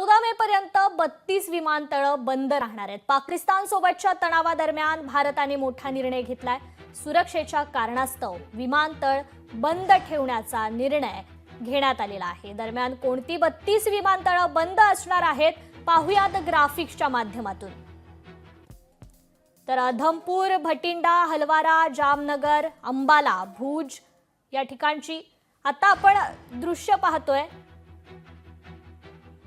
14 मे पर्यंत 32 विमानतळं बंद राहणार आहेत। पाकिस्तान सोबतच्या तणावादरम्यान भारताने मोठा निर्णय घेतलाय। सुरक्षेच्या कारणास्तव विमानतळ बंद ठेवण्याचा निर्णय घेण्यात आलेला आहे। दरम्यान कोणती 32 विमानतळं बंद असणार आहेत पाहूयात ग्राफिक्सच्या माध्यमातून। तर अधमपूर, भटिंडा, हलवारा, जामनगर, अंबाला, भूज या ठिकाणची आता आपण दृश्य पाहतोय।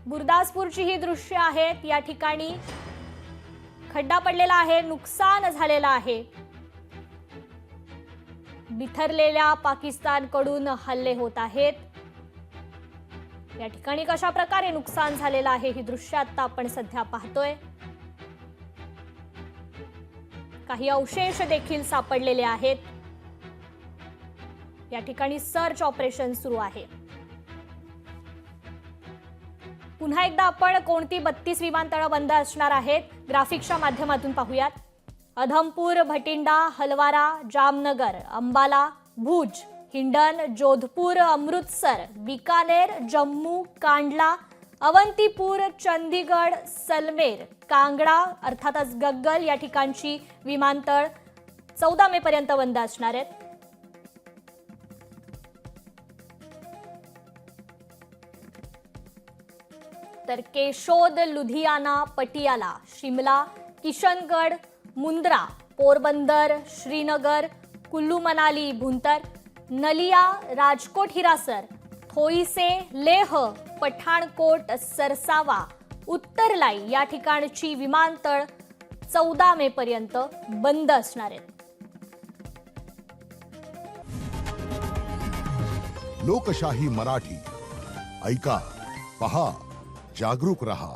गुरदासपूरची ही दृश्य आहेत। या ठिकाणी खड्डा पडलेला आहे, नुकसान झालेलं आहे। बिथरलेल्या पाकिस्तानकडून हल्ले होत आहेत। या ठिकाणी कशा प्रकारे नुकसान झालेलं आहे ही दृश्य आता आपण सध्या पाहतोय। काही अवशेष देखील सापडलेले आहेत। या ठिकाणी सर्च ऑपरेशन सुरू आहे। पुन्हा एकदा आपण कोणती 32 विमानतळं बंद असणार आहेत ग्राफिक्सच्या माध्यमातून पाहूयात। अधमपूर, भटिंडा, हलवारा, जामनगर, अंबाला, भूज, हिंडन, जोधपूर, अमृतसर, बीकानेर, जम्मू, कांडला, अवंतीपूर, चंदीगड, सलमेर, कांगडा अर्थातच गग्गल या ठिकाणची विमानतळ 14 मे पर्यंत बंद असणार आहेत। तर केशोद, लुधियाना, पटियाला, शिमला, किशनगढ़, मुंद्रा, पोरबंदर, श्रीनगर, कुल्लू मनाली, भुंतर, नलिया, राजकोट, हिरासर, थोईसे, लेह, पठाणकोट, सरसावा, उत्तरलाई या ठिकाणची विमानतळ 14 मे पर्यंत बंद असणार आहेत। लोकशाही मराठी ऐका, पहा, जागरूक रहा।